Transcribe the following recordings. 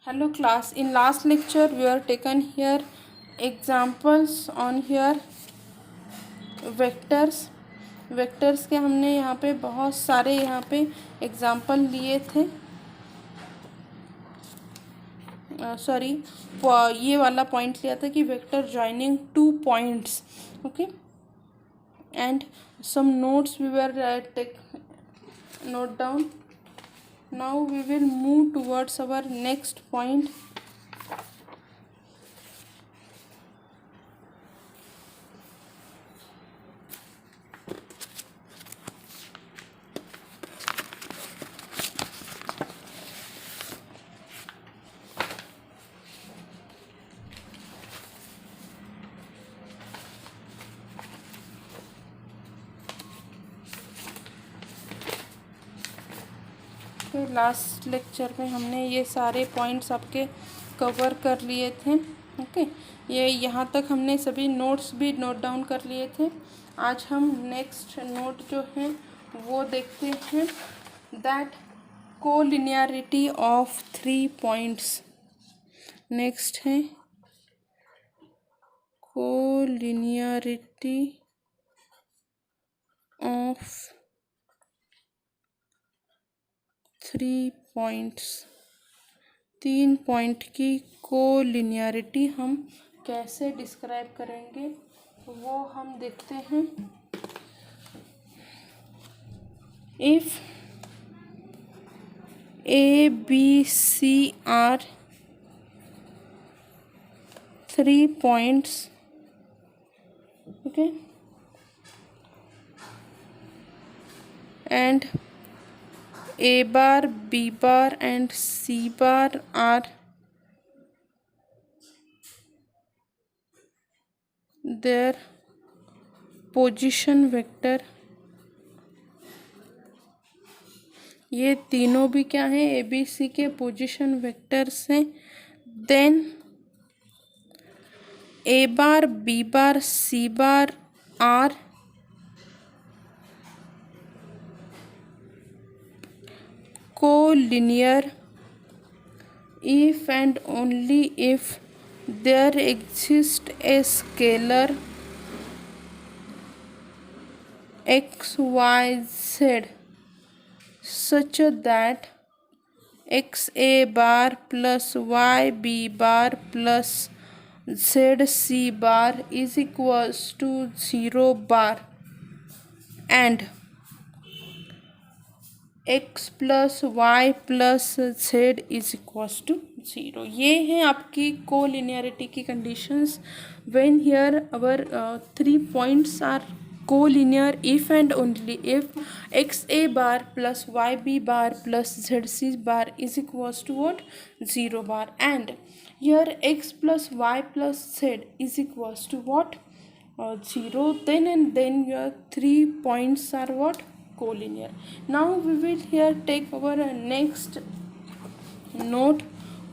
Hello class, in last lecture we are taken here examples on here vectors के हमने यहाँ पे बहुत सारे यहाँ पे एग्जाम्पल लिए थे। सॉरी, ये वाला पॉइंट लिया था कि vector joining two points, okay, and some notes we were take note down. Now we will move towards our next point. Last lecture में हमने ये सारे पॉइंट्स आपके कवर कर लिए थे, ओके. ये यहाँ तक हमने सभी नोट्स भी नोट डाउन कर लिए थे. आज हम नेक्स्ट नोट जो है वो देखते हैं, that collinearity of 3 points. Next है कोलिनियरिटी ऑफ 3 पॉइंट्स. 3 पॉइंट की कोलिनियरिटी हम कैसे डिस्क्राइब करेंगे वो हम देखते हैं. If A B C are 3 points, okay, and A bar, B bar and C bar are their position vector. ये तीनों भी क्या है, ए बी सी के पोजीशन वेक्टर्स हैं. Then A bar, B bar, C bar are collinear if and only if there exists a scalar x y z such that x a bar plus y b bar plus z c bar is equals to 0 bar and x plus y plus z is equals to 0. ये हैं आपकी collinearity की conditions when here our 3 points are collinear if and only if x A bar plus y B bar plus z C bar is equals to what, 0 bar, and here x plus y plus z is equals to what, 0. then and then your 3 points are what, collinear. Now we will here take our next note,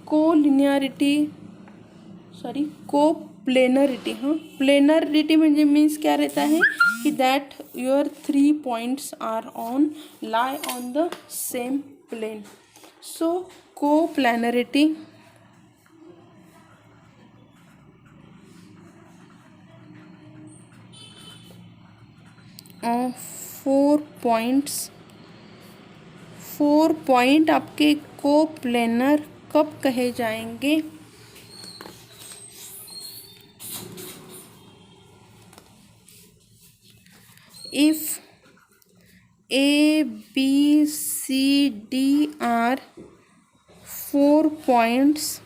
collinearity, sorry, coplanarity. हाँ, planarity म्हणजे means क्या रहता है कि that your 3 points are on lie on the same plane. So coplanarity of 4 points. 4 point आपके coplanar कब कहे जाएंगे, if A B C D are 4 points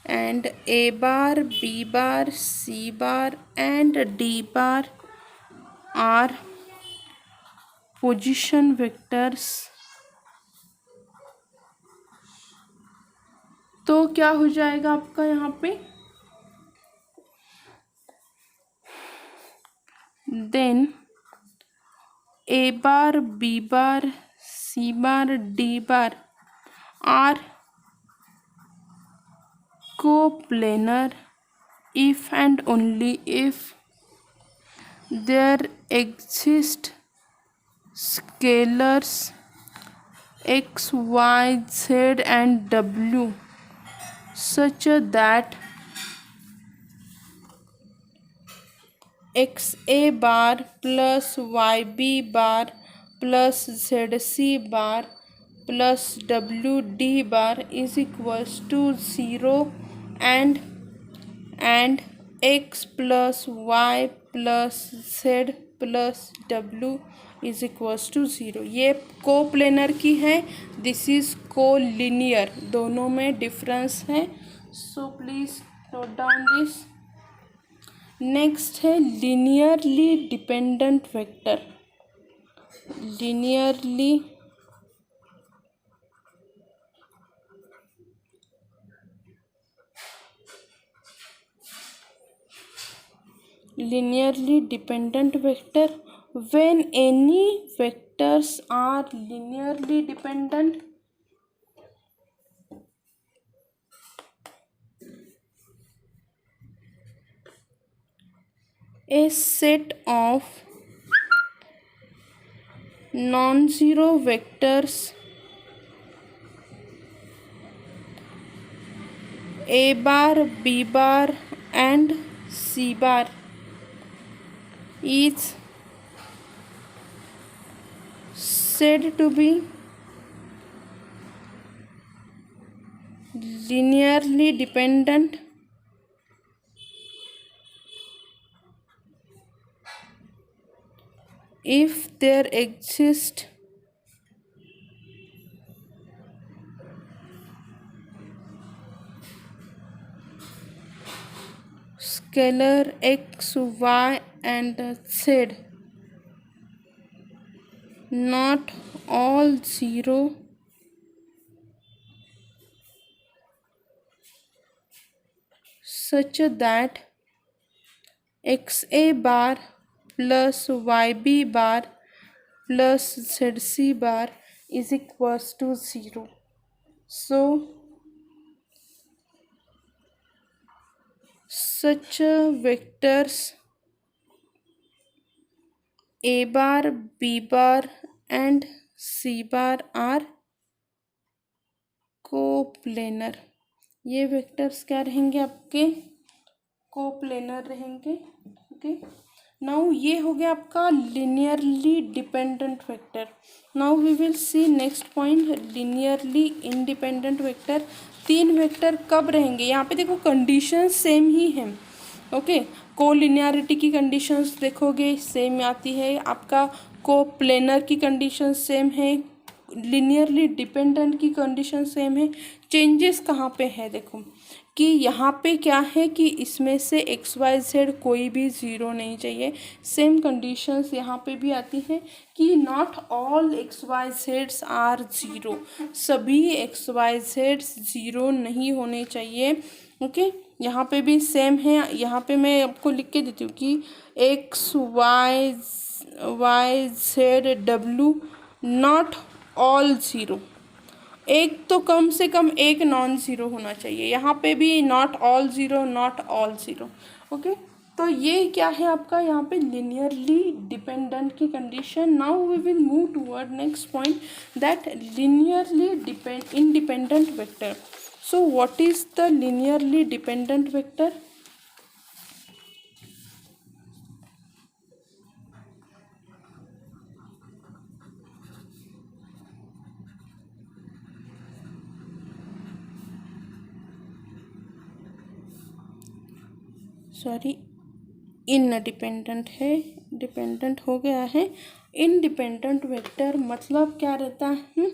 and A bar, B bar, C bar and D bar are position vectors. तो क्या हो जाएगा आपका यहाँ पे, then A bar, B bar, C bar, D bar are coplanar if and only if there exist scalars x, y, z and w such that x a bar plus y b bar plus z c bar plus w d bar is equals to 0 and x plus y plus z plus w is equals to zero. ये coplanar की है, this is collinear, दोनों में difference है। So please note down this. Next है linearly dependent vector. Linearly dependent vector, when any vectors are linearly dependent, a set of non-zero vectors a bar, b bar and c bar is said to be linearly dependent if there exists scalar x, y and z not all zero such that x a bar plus y b bar plus z c bar is equals to 0. So such vectors a bar, b bar and c bar are coplanar. ये vectors क्या रहेंगे आपके? Coplanar रहेंगे। Okay, now ये हो गया आपका linearly dependent vector. Now we will see next point, linearly independent vector. तीन वेक्टर कब रहेंगे? यहाँ पे देखो कंडीशन सेम ही हैं। ओके, कोलिनियरिटी की कंडीशंस देखोगे सेम आती है, आपका कोप्लेनर की कंडीशन सेम है, लिनियरली डिपेंडेंट की कंडीशन सेम है। चेंजेस कहाँ पे है? देखो कि यहाँ पे क्या है कि इसमें से एक्स वाई जेड कोई भी ज़ीरो नहीं चाहिए। सेम कंडीशंस यहाँ पे भी आती हैं कि नॉट ऑल एक्स वाई जेड्स आर ज़ीरो, सभी एक्स वाई जेड्स ज़ीरो नहीं होने चाहिए। ओके, यहाँ पे भी सेम है। यहाँ पे मैं आपको लिख के देती हूँ कि एक्स वाई जेड डब्ल्यू नॉट ऑल ज़ीरो, एक तो कम से कम एक नॉन ज़ीरो होना चाहिए। यहाँ पे भी not all zero, not all zero. Okay, तो ये क्या है आपका यहाँ पे लिनियरली डिपेंडेंट की condition. Now we will move toward next point, that linearly independent vector. So what is the linearly dependent vector? Sorry, independent है, डिपेंडेंट हो गया है। इंडिपेंडेंट वेक्टर मतलब क्या रहता है?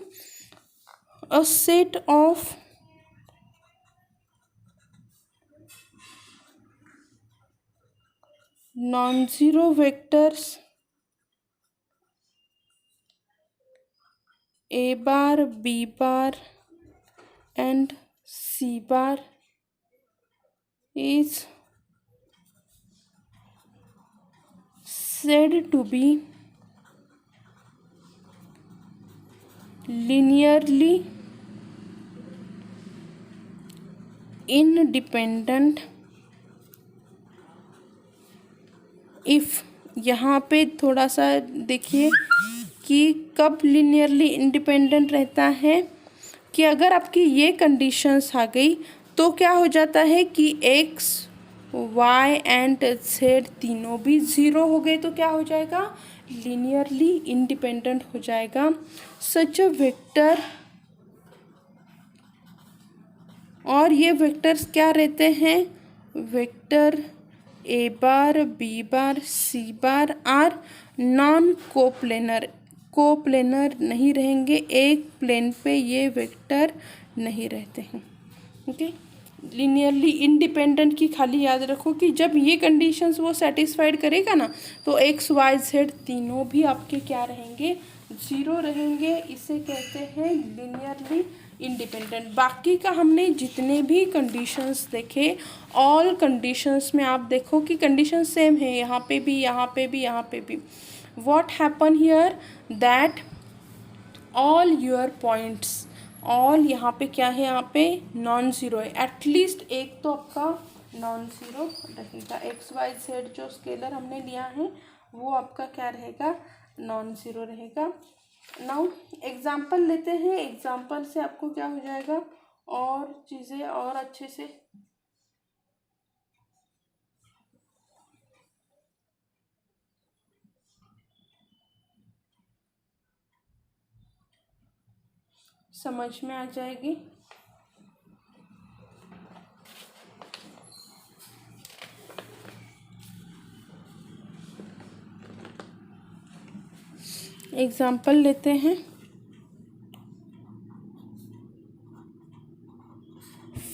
A set of non zero vectors A bar, B bar and C bar is said to be linearly independent if, यहाँ पे थोड़ा सा देखिए कि कब लीनियरली इंडिपेंडेंट रहता है कि अगर आपकी ये कंडीशंस आ गई तो क्या हो जाता है कि एक्स वाई एंड जेड तीनों भी ज़ीरो हो गए तो क्या हो जाएगा, लीनियरली इंडिपेंडेंट हो जाएगा। सच अ वेक्टर, और ये वेक्टर्स क्या रहते हैं, vector A bar B bar C bar are non coplanar, coplanar नहीं रहेंगे, एक प्लेन पे ये वेक्टर नहीं रहते हैं। ओके, लीनियरली इंडिपेंडेंट की खाली याद रखो कि जब ये कंडीशंस वो सेटिस्फाइड करेगा ना तो एक्स वाई जेड तीनों भी आपके क्या रहेंगे, ज़ीरो रहेंगे। इसे कहते हैं लीनियरली इंडिपेंडेंट। बाकी का हमने जितने भी कंडीशंस देखे, ऑल कंडीशंस में आप देखो कि कंडीशन सेम है, यहाँ पे भी, यहाँ पे भी, यहाँ पे भी। What happen here that all your points, all यहाँ पे क्या है, यहाँ पे नॉन ज़ीरो है, एटलीस्ट एक तो आपका नॉन ज़ीरो रहेगा। एक्स वाई जेड जो स्केलर हमने लिया है वो आपका क्या रहेगा, नॉन ज़ीरो रहेगा। नाउ एग्जाम्पल लेते हैं, एग्जाम्पल से आपको क्या हो जाएगा और चीज़ें और अच्छे से समझ में आ जाएगी। एग्जाम्पल लेते हैं,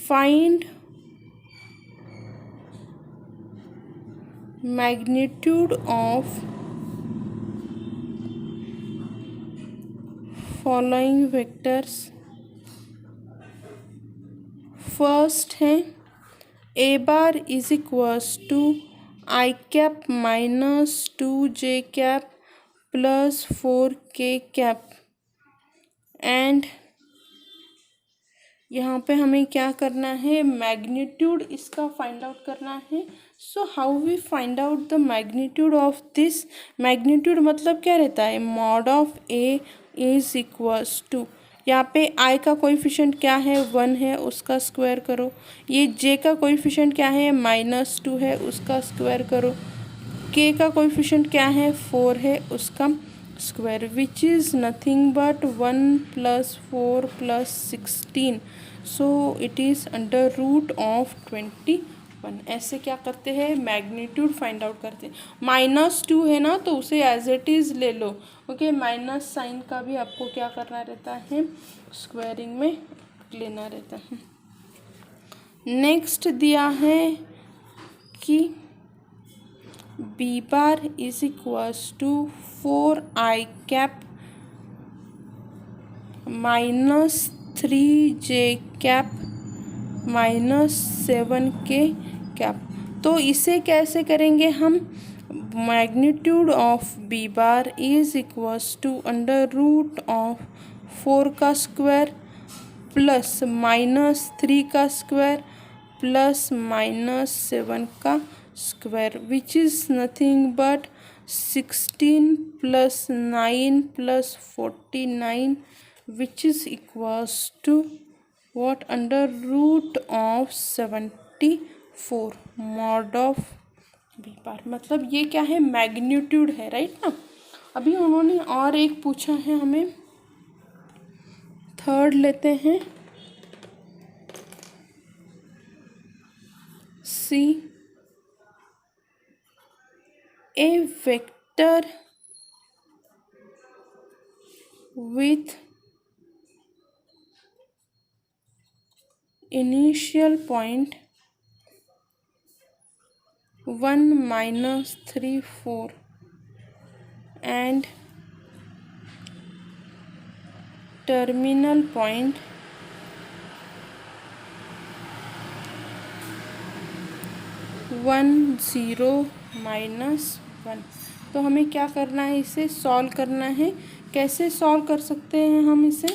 find magnitude of following vectors. First है a bar is equals to i cap minus 2j cap plus 4k cap, and यहाँ पे हमें क्या करना है, मैग्नीट्यूड इसका फाइंड आउट करना है। So how we find out the magnitude of this, magnitude मतलब क्या रहता है, mod of A is equals to, यहाँ पे आई का कोएफिशिएंट क्या है, 1 है, उसका स्क्वायर करो। ये जे का कोएफिशिएंट क्या है, -2 है, उसका स्क्वायर करो। के का कोएफिशिएंट क्या है, 4 है, उसका square, which is nothing but 1 + 4 + 16, so it is under root of 21। ऐसे क्या करते हैं, मैग्नीट्यूड फाइंड आउट करते हैं। -2 है ना तो उसे एज इट इज़ ले लो। ओके, माइनस साइन का भी आपको क्या करना रहता है, स्क्वायरिंग में लेना रहता है। नेक्स्ट दिया है कि B bar is equals to 4i cap -3j cap -7k cap. तो इसे कैसे करेंगे हम, magnitude of B bar is equals to under root of 4 का स्क्वायर प्लस -3 का स्क्वायर प्लस -7 का square, which is nothing but 16 + 9 + 49, which is equals to what, under root of 74 mod of B bar. मतलब ये क्या है, magnitude है, right ना। अभी उन्होंने और एक पूछा है हमें, थर्ड लेते हैं, सी ए vector with initial point 1 - 3 4 and terminal point 1 0 -1। तो हमें क्या करना है, इसे सॉल्व करना है। कैसे सॉल्व कर सकते हैं हम इसे,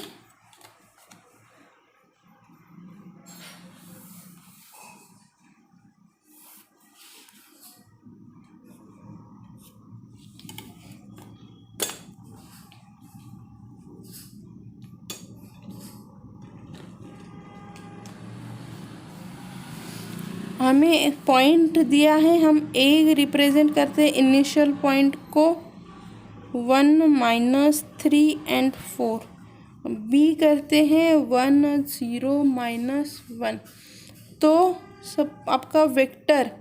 हमें पॉइंट दिया है, हम ए रिप्रेजेंट करते हैं इनिशियल पॉइंट को 1 माइनस 3 एंड 4, बी करते हैं 1 0 माइनस 1। तो सब आपका vector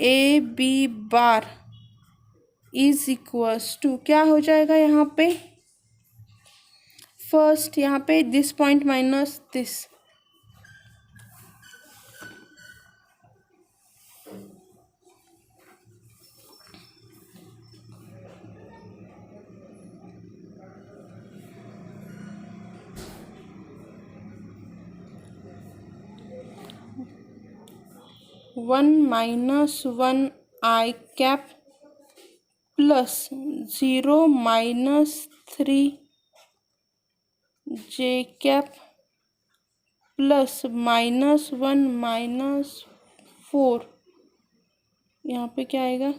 A B bar is equals to क्या हो जाएगा यहाँ पे, फर्स्ट यहाँ पे this point minus this, one minus 1 i cap plus 0 minus 3 j cap plus minus 1 minus 4, यहाँ पे क्या आएगा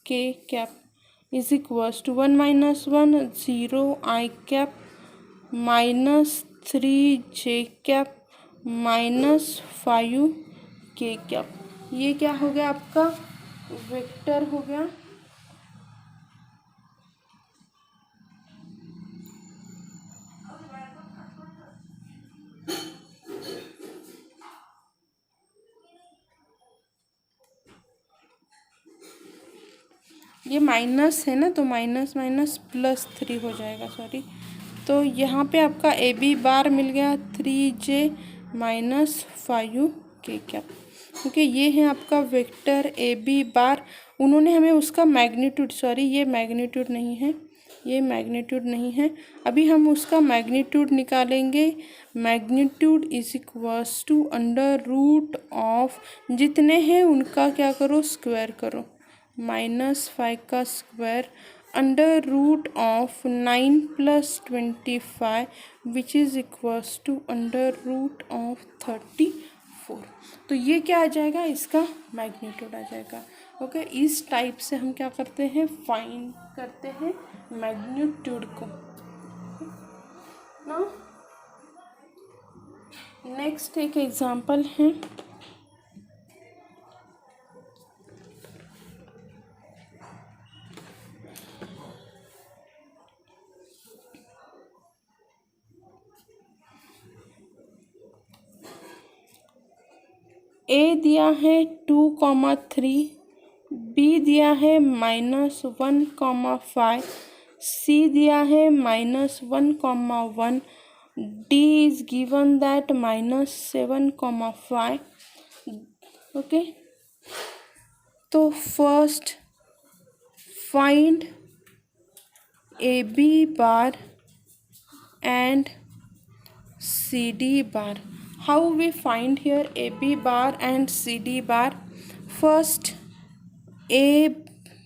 k cap is equals to 1 minus 1 0 i cap minus 3 j cap minus 5 k cap. ये क्या हो गया आपका वेक्टर हो गया। ये माइनस है ना, तो माइनस माइनस प्लस 3 हो जाएगा, सॉरी। तो यहाँ पे आपका ए बी बार मिल गया 3j माइनस 5 के कैप, क्योंकि ये है आपका वेक्टर ए बी बार। उन्होंने हमें उसका मैग्नीट्यूड, सॉरी ये मैग्नीट्यूड नहीं है, ये मैग्नीट्यूड नहीं है, अभी हम उसका मैग्नीट्यूड निकालेंगे। Magnitude is equals to under root of, जितने हैं उनका क्या करो स्क्वायर करो, -5 का square under root of 9 plus 25 which is equals to under root of 34। तो ये क्या आ जाएगा, इसका मैग्नीट्यूड आ जाएगा। ओके, इस टाइप से हम क्या करते हैं, फाइंड करते हैं मैग्नीट्यूड को ना। नेक्स्ट एक एग्जांपल है, ए दिया है 2,3, बी दिया है -1,5, सी दिया है -1,1, D is given that -7,5। Okay, तो first find A B bar and CD bar. How we find here AB bar and CD bar? First, A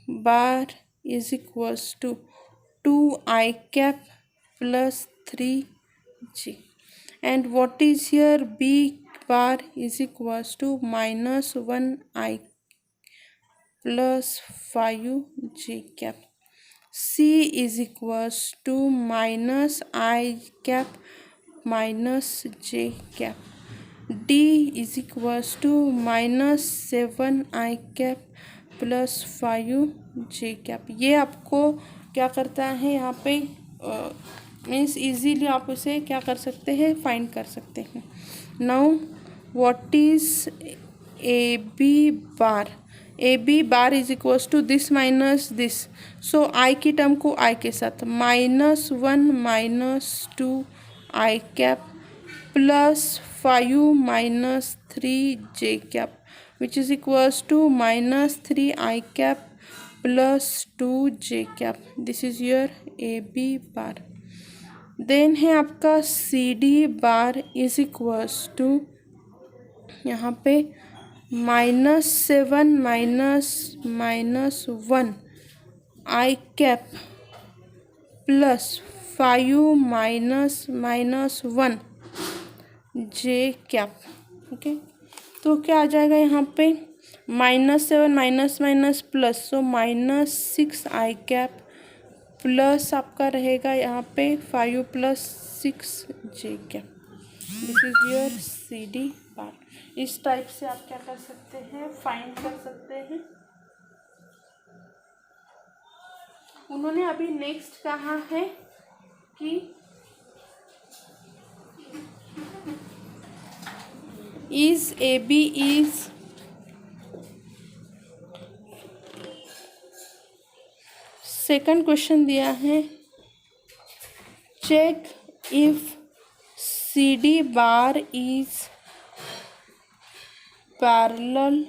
bar is equals to 2I cap plus 3G. And what is here? B bar is equals to -1I plus 5G cap. C is equals to -I cap minus j cap. D is equals to -7I cap plus 5j cap। ये आपको क्या करता है यहाँ पे, means easily आप उसे क्या कर सकते हैं, फाइंड कर सकते हैं। Now what is A B bar? A B bar is equals to this minus this, so i की टर्म को आई के साथ -1 - 2 i cap plus 5 - 3j cap which is equals to -3 i cap plus 2j cap. This is your A B bar. Then है आपका C D bar is equals to यहाँ पे -7 - -1 i cap plus 5 - -1 j cap. Okay, तो क्या आ जाएगा यहाँ पे -7 - plus, so -6 i cap plus आपका रहेगा यहाँ पे 5 + 6 j cap. This is your C D bar. इस टाइप से आप क्या कर सकते हैं, फाइंड कर सकते हैं। उन्होंने अभी नेक्स्ट कहा है कि is A B is second question दिया है, check if C D bar is parallel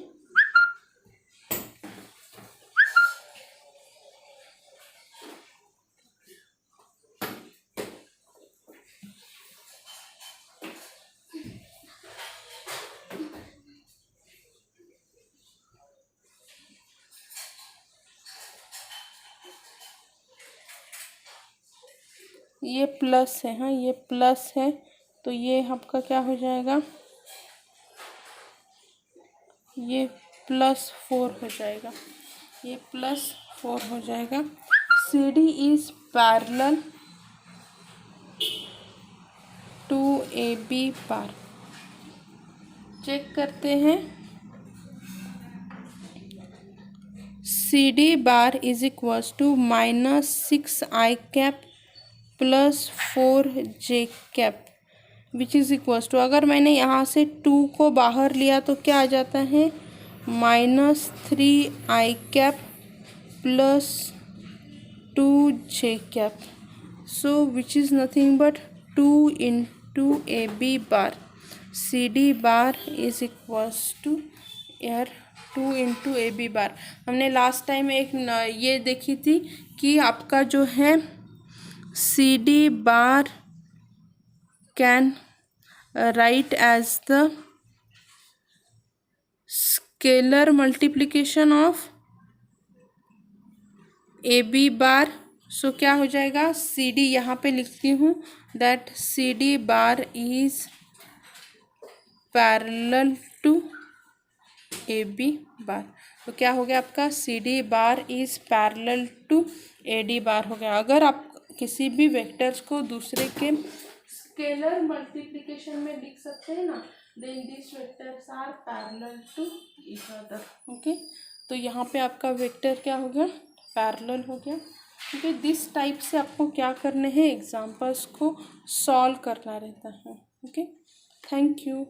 ये प्लस है, हाँ ये प्लस है, तो ये आपका क्या हो जाएगा, ये +4 हो जाएगा, ये +4 हो जाएगा। C D is parallel to A B bar. Check करते हैं, C D bar is equals to -6i cap +4j cap which is equals to, अगर मैंने यहाँ से 2 को बाहर लिया तो क्या आ जाता है, -3i cap +2j cap, so which is nothing but 2 into A B bar. C D bar is equals to यार 2 इंटू ए बी बार। हमने लास्ट टाइम एक ये देखी थी कि आपका जो है C D bar can write as the scalar multiplication of A B bar. So क्या हो जाएगा, सी डी यहाँ पे लिखती हूँ that C D bar is parallel to A B bar. तो क्या हो गया आपका, C D bar is parallel to A D bar हो गया। अगर आप किसी भी वेक्टर्स को दूसरे के स्केलर मल्टीप्लिकेशन में लिख सकते हैं ना, then this vectors are parallel to each other. Okay, तो यहाँ पे आपका वेक्टर क्या हो गया, पैरेलल हो गया। ओके, दिस टाइप से आपको क्या करने हैं, एग्जाम्पल्स को सॉल्व करना रहता है। Okay, thank you.